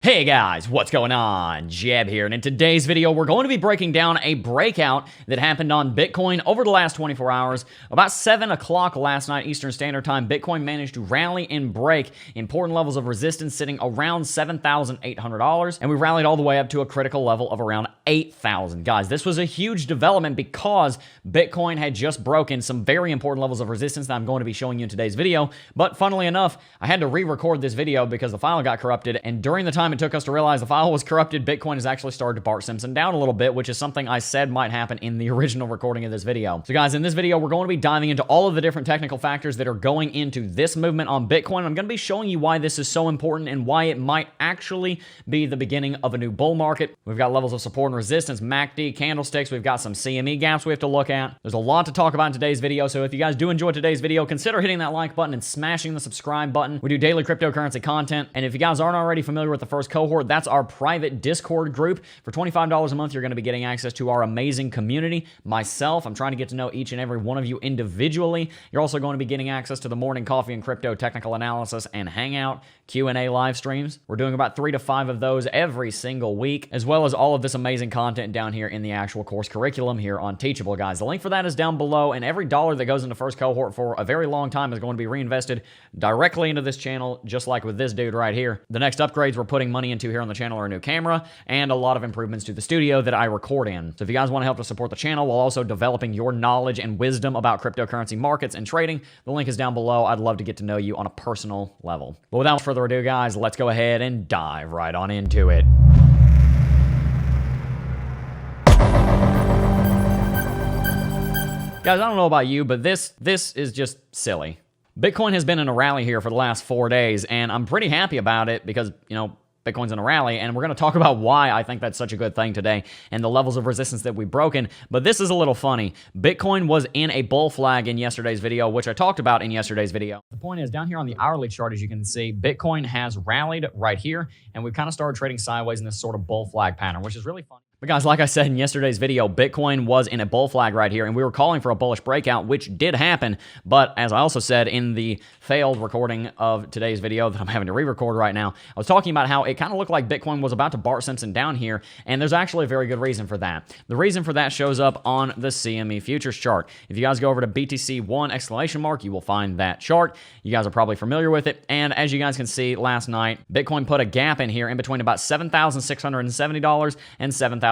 Hey guys, what's going on? Jeb here, and in today's video, we're going to be breaking down a breakout that happened on Bitcoin over the last 24 hours. About 7 o'clock last night Eastern Standard Time, Bitcoin managed to rally and break important levels of resistance sitting around $7,800, and we rallied all the way up to a critical level of around 8,000. Guys, this was a huge development because Bitcoin had just broken some very important levels of resistance that I'm going to be showing you in today's video, but funnily enough, I had to re-record this video because the file got corrupted, and during the time it took us to realize the file was corrupted, Bitcoin has actually started to Bart Simpson down a little bit, which is something I said might happen in the original recording of this video. So guys, in this video, we're going to be diving into all of the different technical factors that are going into this movement on Bitcoin. I'm going to be showing you why this is so important and why it might actually be the beginning of a new bull market. We've got levels of support and resistance, MACD, candlesticks. We've got some CME gaps we have to look at. There's a lot to talk about in today's video, so if you guys do enjoy today's video, consider hitting that like button and smashing the subscribe button. We do daily cryptocurrency content, and if you guys aren't already familiar with the first cohort, that's our private Discord group. For $25 a month, you're going to be getting access to our amazing community. Myself, I'm trying to get to know each and every one of you individually. You're also going to be getting access to the morning coffee and crypto technical analysis and hangout Q&A live streams. We're doing about 3 to 5 of those every single week, as well as all of this amazing content down here in the actual course curriculum here on Teachable, guys. The link for that is down below, and every dollar that goes into first cohort for a very long time is going to be reinvested directly into this channel, just like with this dude right here. The next upgrades we're putting money into here on the channel are a new camera and a lot of improvements to the studio that I record in. So if you guys want to help to support the channel while also developing your knowledge and wisdom about cryptocurrency markets and trading, the link is down below. I'd love to get to know you on a personal level. But without further ado, guys, let's go ahead and dive right on into it. Guys, I don't know about you, but this is just silly. Bitcoin has been in a rally here for the last 4 days, and I'm pretty happy about it because, you know, Bitcoin's in a rally, and we're going to talk about why I think that's such a good thing today and the levels of resistance that we've broken. But this is a little funny. Bitcoin was in a bull flag in yesterday's video, which I talked about in yesterday's video. The point is, down here on the hourly chart, as you can see, Bitcoin has rallied right here, and we've kind of started trading sideways in this sort of bull flag pattern, which is really funny. But guys, like I said in yesterday's video, Bitcoin was in a bull flag right here, and we were calling for a bullish breakout, which did happen. But as I also said in the failed recording of today's video that I'm having to re-record right now, I was talking about how it kind of looked like Bitcoin was about to Bart Simpson down here, and there's actually a very good reason for that. The reason for that shows up on the CME Futures chart. If you guys go over to BTC1 exclamation mark, you will find that chart. You guys are probably familiar with it, and as you guys can see, last night, Bitcoin put a gap in here in between about $7,670 and $7,725.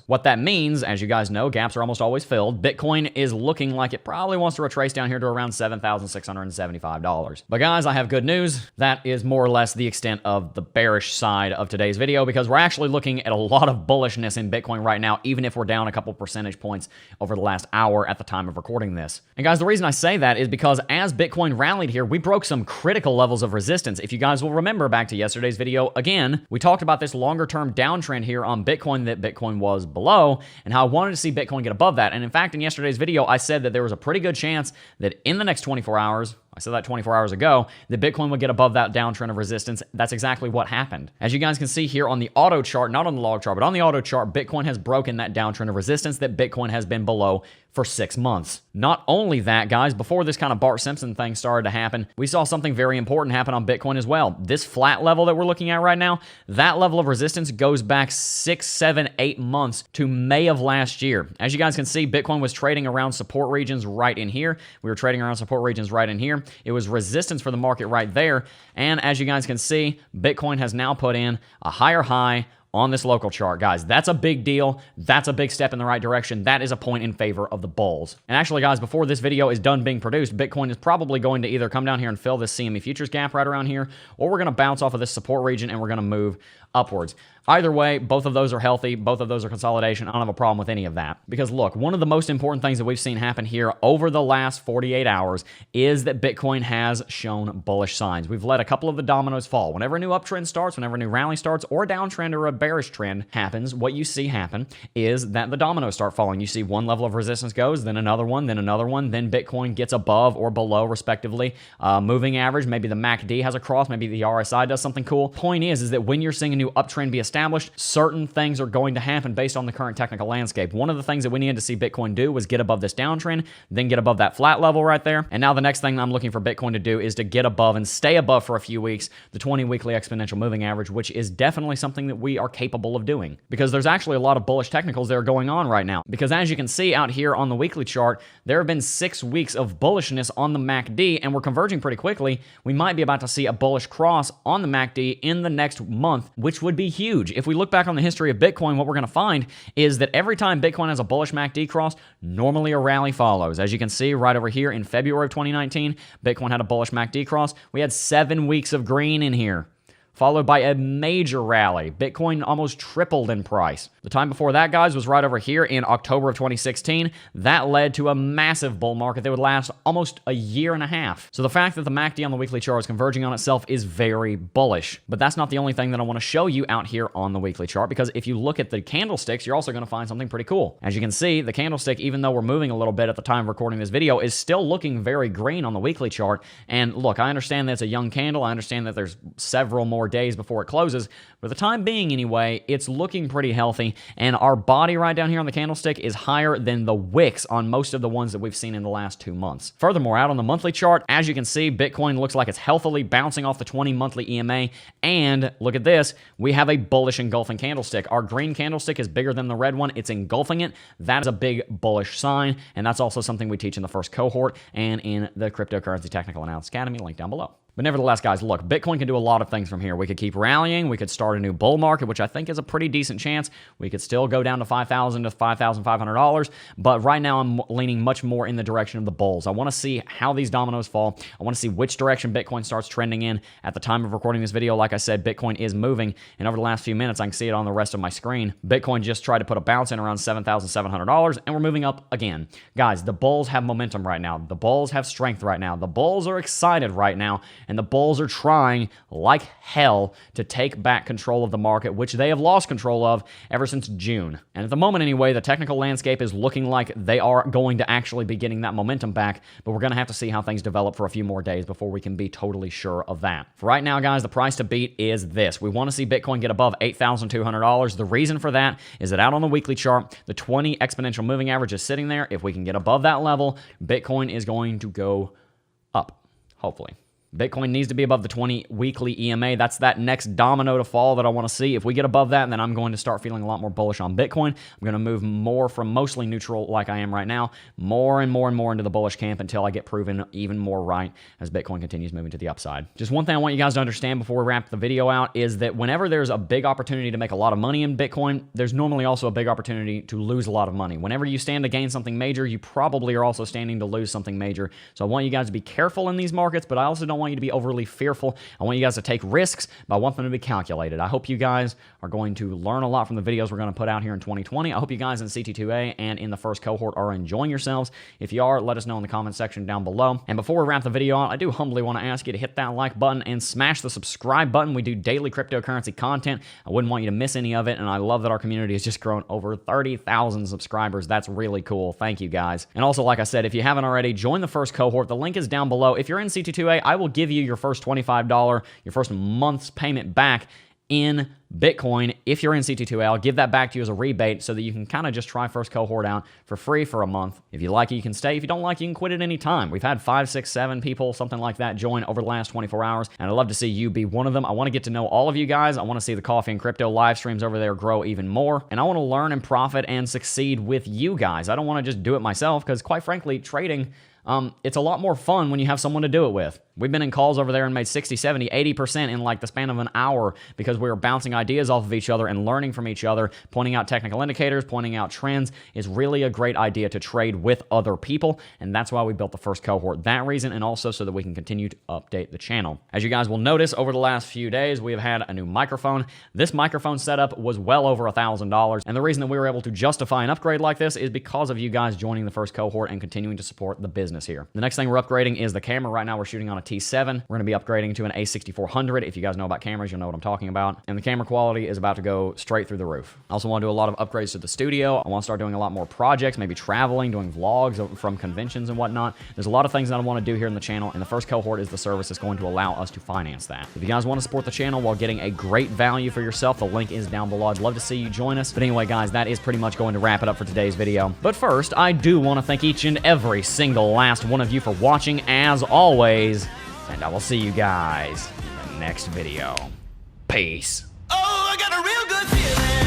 What that means, as you guys know, gaps are almost always filled. Bitcoin is looking like it probably wants to retrace down here to around $7,675. But guys, I have good news. That is more or less the extent of the bearish side of today's video, because we're actually looking at a lot of bullishness in Bitcoin right now, even if we're down a couple percentage points over the last hour at the time of recording this. And guys, the reason I say that is because as Bitcoin rallied here, we broke some critical levels of resistance. If you guys will remember back to yesterday's video, again, we talked about this longer-term downtrend here on Bitcoin that Bitcoin was below, and how I wanted to see Bitcoin get above that. And in fact, in yesterday's video, I said that there was a pretty good chance that in the next 24 hours, I said that 24 hours ago, that Bitcoin would get above that downtrend of resistance. That's exactly what happened. As you guys can see here on the auto chart, not on the log chart, but on the auto chart, Bitcoin has broken that downtrend of resistance that Bitcoin has been below for 6 months. Not only that, guys, before this kind of Bart Simpson thing started to happen, we saw something very important happen on Bitcoin as well. This flat level that we're looking at right now, that level of resistance goes back 6, 7, 8 months to May of last year. As you guys can see, Bitcoin was trading around support regions right in here. We were trading around support regions right in here. It was resistance for the market right there. And as you guys can see, Bitcoin has now put in a higher high on this local chart. Guys, that's a big deal. That's a big step in the right direction. That is a point in favor of the bulls. And actually, guys, before this video is done being produced, Bitcoin is probably going to either come down here and fill this CME Futures gap right around here, or we're going to bounce off of this support region and we're going to move upwards. Either way, both of those are healthy. Both of those are consolidation. I don't have a problem with any of that. Because look, one of the most important things that we've seen happen here over the last 48 hours is that Bitcoin has shown bullish signs. We've let a couple of the dominoes fall. Whenever a new uptrend starts, whenever a new rally starts, or a downtrend or a bearish trend happens, what you see happen is that the dominoes start falling. You see one level of resistance goes, then another one, then Bitcoin gets above or below, respectively. Moving average, maybe the MACD has a cross, maybe the RSI does something cool. Point is that when you're seeing a new uptrend be established, certain things are going to happen based on the current technical landscape. One of the things that we needed to see Bitcoin do was get above this downtrend, then get above that flat level right there. And now the next thing I'm looking for Bitcoin to do is to get above and stay above for a few weeks the 20 weekly exponential moving average, which is definitely something that we are capable of doing, because there's actually a lot of bullish technicals that are going on right now. Because as you can see out here on the weekly chart, there have been 6 weeks of bullishness on the MACD, and we're converging pretty quickly. We might be about to see a bullish cross on the MACD in the next month, which would be huge. If we look back on the history of Bitcoin, what we're going to find is that every time Bitcoin has a bullish MACD cross, normally a rally follows. As you can see right over here in February of 2019, Bitcoin had a bullish MACD cross. We had 7 weeks of green in here, followed by a major rally. Bitcoin almost tripled in price. The time before that, guys, was right over here in October of 2016. That led to a massive bull market that would last almost a year and a half. So the fact that the MACD on the weekly chart is converging on itself is very bullish. But that's not the only thing that I want to show you out here on the weekly chart, because if you look at the candlesticks, you're also going to find something pretty cool. As you can see, the candlestick, even though we're moving a little bit at the time of recording this video, is still looking very green on the weekly chart. And look, I understand that it's a young candle. I understand that there's several more days before it closes, but for the time being anyway, it's looking pretty healthy, and our body right down here on the candlestick is higher than the wicks on most of the ones that we've seen in the last 2 months. Furthermore, out on the monthly chart, as you can see, Bitcoin looks like it's healthily bouncing off the 20 monthly EMA, and look at this, we have a bullish engulfing candlestick. Our green candlestick is bigger than the red one. It's engulfing it. That is a big bullish sign, and that's also something we teach in the first cohort and in the Cryptocurrency Technical Analysis Academy, link down below. But nevertheless, guys, look, Bitcoin can do a lot of things from here. We could keep rallying. We could start a new bull market, which I think is a pretty decent chance. We could still go down to $5,000 to $5,500. But right now, I'm leaning much more in the direction of the bulls. I want to see how these dominoes fall. I want to see which direction Bitcoin starts trending in. At the time of recording this video, like I said, Bitcoin is moving. And over the last few minutes, I can see it on the rest of my screen. Bitcoin just tried to put a bounce in around $7,700, and we're moving up again. Guys, the bulls have momentum right now. The bulls have strength right now. The bulls are excited right now. And the bulls are trying like hell to take back control of the market, which they have lost control of ever since June. And at the moment anyway, the technical landscape is looking like they are going to actually be getting that momentum back, but we're going to have to see how things develop for a few more days before we can be totally sure of that. For right now, guys, the price to beat is this. We want to see Bitcoin get above $8,200. The reason for that is that out on the weekly chart, the 20 exponential moving average is sitting there. If we can get above that level, Bitcoin is going to go up, hopefully. Bitcoin needs to be above the 20 weekly EMA. That's that next domino to fall that I want to see. If we get above that, then I'm going to start feeling a lot more bullish on Bitcoin. I'm going to move more from mostly neutral like I am right now, more and more into the bullish camp until I get proven even more right as Bitcoin continues moving to the upside. Just one thing I want you guys to understand before we wrap the video out is that whenever there's a big opportunity to make a lot of money in Bitcoin, there's normally also a big opportunity to lose a lot of money. Whenever you stand to gain something major, you probably are also standing to lose something major. So I want you guys to be careful in these markets, but I also don't want you to be overly fearful. I want you guys to take risks, but I want them to be calculated. I hope you guys are going to learn a lot from the videos we're going to put out here in 2020. I hope you guys in CT2A and in the first cohort are enjoying yourselves. If you are, let us know in the comment section down below. And before we wrap the video out, I do humbly want to ask you to hit that like button and smash the subscribe button. We do daily cryptocurrency content. I wouldn't want you to miss any of it, and I love that our community has just grown over 30,000 subscribers. That's really cool. Thank you, guys. And also, like I said, if you haven't already, join the first cohort. The link is down below. If you're in CT2A, I will give you your first $25, your first month's payment back in Bitcoin. If you're in CT2A, I'll give that back to you as a rebate so that you can kind of just try first cohort out for free for a month. If you like it, you can stay. If you don't like it, you can quit at any time. We've had 5, 6, 7 people, something like that, join over the last 24 hours, and I'd love to see you be one of them. I want to get to know all of you guys. I want to see the Coffee and Crypto live streams over there grow even more, and I want to learn and profit and succeed with you guys. I don't want to just do it myself because, quite frankly, trading, it's a lot more fun when you have someone to do it with. We've been in calls over there and made 60, 70, 80% in like the span of an hour because we were bouncing ideas off of each other and learning from each other, pointing out technical indicators, pointing out trends. Is really a great idea to trade with other people, and that's why we built the first cohort. That reason, and also so that we can continue to update the channel. As you guys will notice, over the last few days, we have had a new microphone. This microphone setup was well over $1,000, and the reason that we were able to justify an upgrade like this is because of you guys joining the first cohort and continuing to support the business here. The next thing we're upgrading is the camera. Right now, we're shooting on a T7. We're going to be upgrading to an A6400. If you guys know about cameras, you'll know what I'm talking about. And the camera quality is about to go straight through the roof. I also want to do a lot of upgrades to the studio. I want to start doing a lot more projects, maybe traveling, doing vlogs from conventions and whatnot. There's a lot of things that I want to do here in the channel, and the first cohort is the service that's going to allow us to finance that. If you guys want to support the channel while getting a great value for yourself, the link is down below. I'd love to see you join us. But anyway, guys, that is pretty much going to wrap it up for today's video. But first, I do want to thank each and every single last one of you for watching, as always, and I will see you guys in the next video. Peace. Oh, I got a real good feeling.